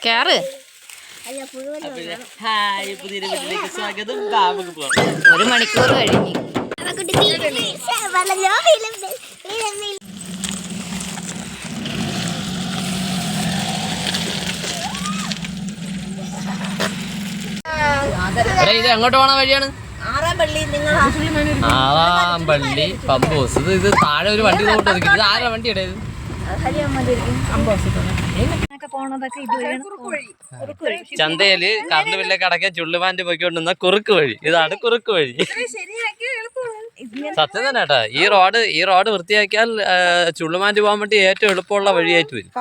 കേറ്. ഒരു മണിക്കൂർ കഴിഞ്ഞു. ഇത് എങ്ങോട്ട് പോണ വഴിയാണ്? ആറാമ്പള്ളി പമ്പ് ഹൗസ്. ഇത് താഴെ ഒരു വണ്ടി നോട്ട് ഒതുക്കി. ഇത് ആരാ വണ്ടി ഇടയത്? ചന്തയില് കറണ്ട് ബില്ലൊക്കെ അടക്കാൻ ചുള്ളിമാന്റെ പോയിക്കൊണ്ടിരുന്ന കുറുക്ക് വഴി. ഇതാണ് കുറുക്ക് വഴി. സത്യം തന്നെ കേട്ടാ. ഈ റോഡ് വൃത്തിയാക്കിയാൽ ചുള്ളിമാന്റെ പോകാൻ വേണ്ടി ഏറ്റവും എളുപ്പമുള്ള വഴിയായിട്ട് വരും.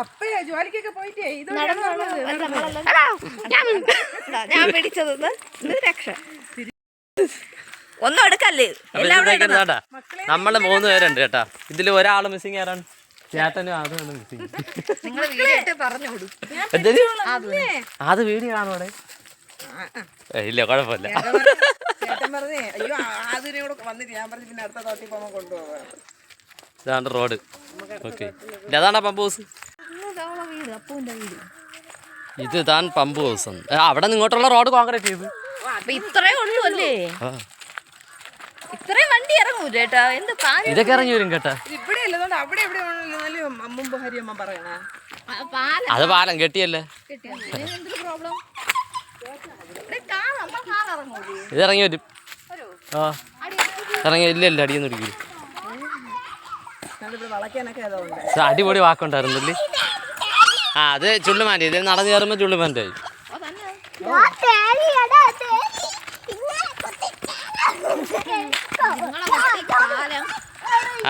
ഒന്നും എടുക്കല്ലേ. നമ്മള് 3 പേരുണ്ട് കേട്ടാ. ഇതില് ഒരാള് മിസ്സിങ് ആരാണ്? ചേട്ടനും അതാണ് മിസ്സിങ്. അത് വീഡിയോ ആണോ അവിടെ? ഇല്ല, കുഴപ്പമില്ല. ഇതാണ് റോഡ്. ഓക്കെ, അതാണ് പമ്പ് ഹൗസ്. ഇത് ഇതാണ് പമ്പ് ഹൗസ്. അവിടെ നിങ്ങോട്ടുള്ള റോഡ് കോൺക്രീറ്റ് ചെയ്തു. ഇത്രേ ഉള്ളൂ അല്ലേ? ഇത്രയും വണ്ടി ഇറങ്ങൂല കേട്ടാ. ഇതൊക്കെ ഇറങ്ങി വരും കേട്ടാ. അത് പാലം കെട്ടിയല്ലേ. ഇത് ഇറങ്ങി വരും. ഇറങ്ങി ഇല്ല അടിയൊന്നും ഇടിക്കില്ല. അടിപൊളി വാക്കുണ്ടായിരുന്നല്ലേ. അത് ചുള്ളിമാൻ്റെ. ഇത് നടന്നു കയറുമ്പോ ചുള്ളിമാൻ്റെ ആയി.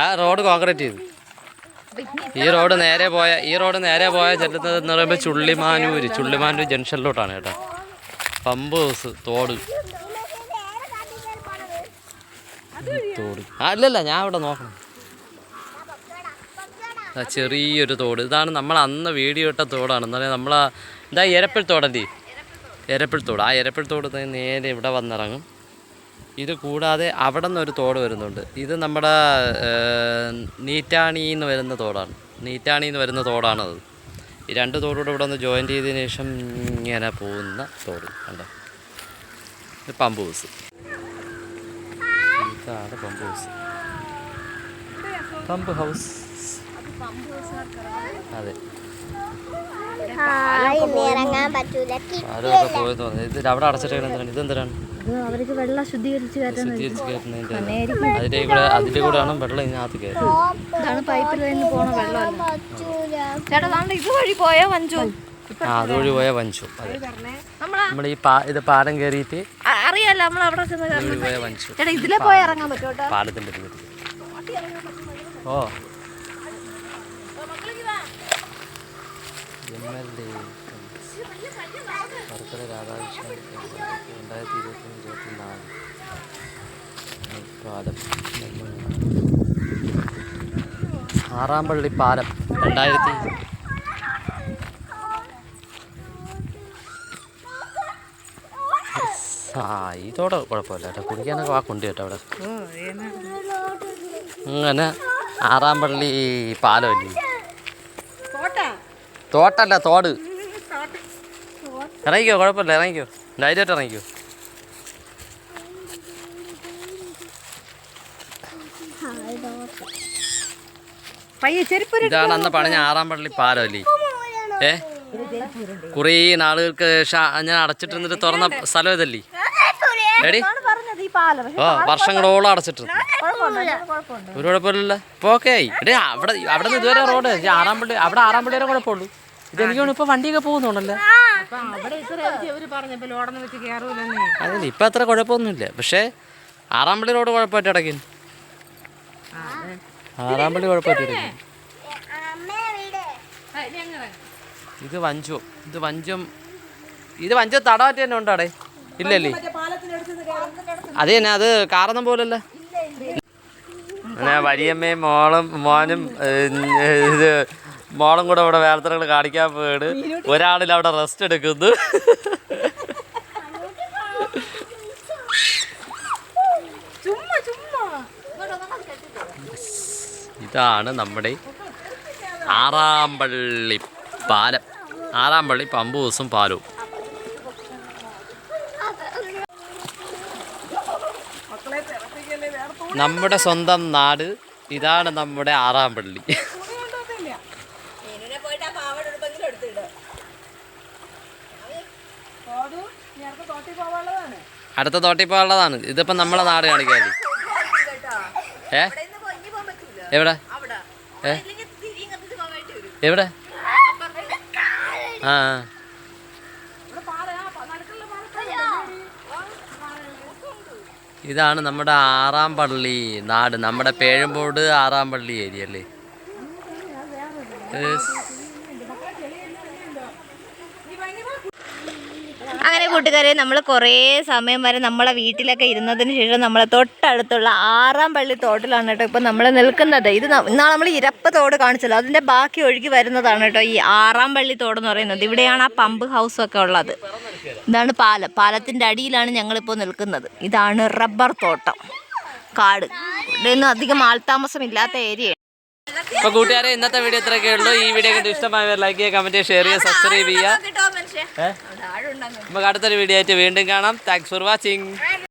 ആ റോഡ് കോൺക്രീറ്റ് ചെയ്തു. ഈ റോഡ് നേരെ പോയ ചെല്ലുന്നത് എന്ന് പറയുമ്പോൾ ചുള്ളിമാനൂർ ജംഗ്ഷനിലോട്ടാണ് കേട്ടോ. പമ്പ് ഹൗസ്, തോട്. അല്ലല്ല, ഞാൻ ഇവിടെ നോക്കണം. ചെറിയൊരു തോട്. ഇതാണ് നമ്മൾ അന്ന് വീഡിയോ ഇട്ട തോടാണ്. എന്നാലും എന്താ എരപ്പിൾ തോടല്ലേ? എരപ്പിൾ തോട്. ആ എരപ്പിൾ തോട് നേരെ ഇവിടെ വന്നിറങ്ങും. ഇത് കൂടാതെ അവിടെ നിന്നൊരു തോട് വരുന്നുണ്ട്. ഇത് നമ്മുടെ നീറ്റാണിന്ന് വരുന്ന തോടാണത്. ഈ 2 തോടുകൂടെ ഇവിടെ ഒന്ന് ജോയിൻ്റ് ചെയ്തതിന് ശേഷം ഇങ്ങനെ പോകുന്ന തോട് കണ്ടോ. ഇത് പമ്പ് ഹൗസ്. ഇതാണ് പമ്പ് ഹൗസ്. അതെ, ആരൊക്കെ പോയെന്ന് പറഞ്ഞു. ഇത് അവിടെ അടച്ചിട്ടേക്കണം. ഇതെന്തിനാണ്? അവർക്ക് വെള്ളം ശുദ്ധീകരിച്ച് അതിന്റെ കൂടെയാണ് വെള്ളം ഇതിനകത്ത് കയറുന്നത്. ഇതാണ് പൈപ്പിൽ നിന്ന് പോണ വെള്ളം. ചേട്ടാ, ഇതുവഴി പോയാ വഞ്ചു. അതുവഴി പോയ വഞ്ചു. അതെ, നമ്മൾ ഇത് പാലം കയറിയിട്ട് അറിയാലോ. നമ്മൾ അവിടെ പോയ വഞ്ചു. ചേട്ടാ, ഇതിലെ പോയി ഇറങ്ങാൻ പറ്റുമോ? പാലത്തിന്റെ ഓ രാധാകൃഷ്ണൻ 2023-24 പാലം. ആറാമ്പള്ളി പാലം 2000. ഇതോടെ കുഴപ്പമില്ല കേട്ടോ. കുടിക്കാനൊക്കെ വാക്കുണ്ട് കേട്ടോ അവിടെ. അങ്ങനെ ആറാമ്പള്ളി പാലമല്ലേ? തോട്ടല്ല, തോട്. ഇറങ്ങിക്കോ, കുഴപ്പമില്ല, ഇറങ്ങിക്കോ, ധൈര്യമായിട്ട് ഇറങ്ങിക്കോ. ഇതാണ് അന്ന് പണിഞ്ഞ ആറാമ്പള്ളി പാലമല്ലേ? കുറേ നാളുകൾക്ക് ഞാൻ അടച്ചിട്ടിരുന്നിട്ട് തുറന്ന സ്ഥലം ഇതല്ലേ? വർഷങ്ങളോളം അടച്ചിട്ടുണ്ട്. ഒരു കുഴപ്പമില്ലല്ലോ. ഇപ്പൊ ഓക്കെ ആയി. അവിടെ നിന്ന് ഇതുവരെ റോഡ് ആറാമ്പള്ളി വരെ കുഴപ്പമുള്ളൂ. ഇതെനിക്ക് ഇപ്പൊ വണ്ടിയൊക്കെ പോകുന്നുണ്ടല്ലോ. അതല്ലേ, ഇപ്പൊ അത്ര കുഴപ്പമൊന്നുമില്ല. പക്ഷെ ആറാമ്പള്ളി റോഡ് കുഴപ്പമായിട്ട് അടയ്ക്കുന്നു. ആറാമ്പള്ളി കുഴപ്പമായിട്ട് അടയ്ക്കുന്നു. ഇത് വഞ്ചം തടമാറ്റ് തന്നെ ഉണ്ടോ അവിടെ? ഇല്ലല്ലേ? അത് തന്നെ, അത് കാറൊന്നും പോലല്ല. അങ്ങനെ വലിയമ്മയും മോനും മോളും കൂടെ ഇവിടെ വേലത്തറകൾ കാണിക്കാൻ പോയിട്ട് ഒരാളിൽ അവിടെ റെസ്റ്റ് എടുക്കുന്നു. ഇതാണ് നമ്മുടെ ആറാമ്പള്ളി പാലം. ആറാമ്പള്ളി പമ്പ് ഹൗസും പാലവും. നമ്മുടെ സ്വന്തം നാട് ഇതാണ് നമ്മുടെ ആറാമ്പള്ളി. അടുത്ത തോട്ടിൽ പോകാനുള്ളതാണ്. ഇതിപ്പം നമ്മളെ നാട് കാണിക്കാൻ. എവിടെ എവിടെ? ആ ഇതാണ് നമ്മുടെ ആറാമ്പള്ളി നാട്. നമ്മുടെ പേഴുമ്പോട് ആറാമ്പള്ളി ഏരിയ അല്ലേ? അങ്ങനെ കൂട്ടുകാരെ, നമ്മൾ കുറേ സമയം വരെ നമ്മളെ വീട്ടിലൊക്കെ ഇരുന്നതിന് ശേഷം നമ്മളെ തൊട്ടടുത്തുള്ള ആറാമ്പള്ളി തോട്ടിലാണ് കേട്ടോ ഇപ്പം നമ്മൾ നിൽക്കുന്നത്. ഇത് ഇന്നാൾ നമ്മൾ ഇരപ്പ തോട് കാണിച്ചല്ലോ, അതിൻ്റെ ബാക്കി ഒഴുകി വരുന്നതാണ് കേട്ടോ ഈ ആറാമ്പള്ളി തോടെന്ന് പറയുന്നത്. ഇവിടെയാണ് ആ പമ്പ് ഹൗസൊക്കെ ഉള്ളത്. ഇതാണ് പാലം. പാലത്തിൻ്റെ അടിയിലാണ് ഞങ്ങളിപ്പോൾ നിൽക്കുന്നത്. ഇതാണ് റബ്ബർ തോട്ടം, കാട്. ഇവിടെയൊന്നും അധികം ആൾതാമസം ഇല്ലാത്ത ഏരിയ. അപ്പോൾ കൂട്ടുകാരെ, ഇന്നത്തെ വീഡിയോ ഇത്രയൊക്കെ ഉള്ളൂ. ഈ വീഡിയോ കണ്ട് ഇഷ്ടമായവർ ലൈക്ക് ചെയ്യുക, കമൻറ്റ് ചെയ്യുക, ഷെയർ ചെയ്യുക, സബ്സ്ക്രൈബ് ചെയ്യുക. നമുക്ക് അടുത്തൊരു വീഡിയോ ആയിട്ട് വീണ്ടും കാണാം. Thanks for watching.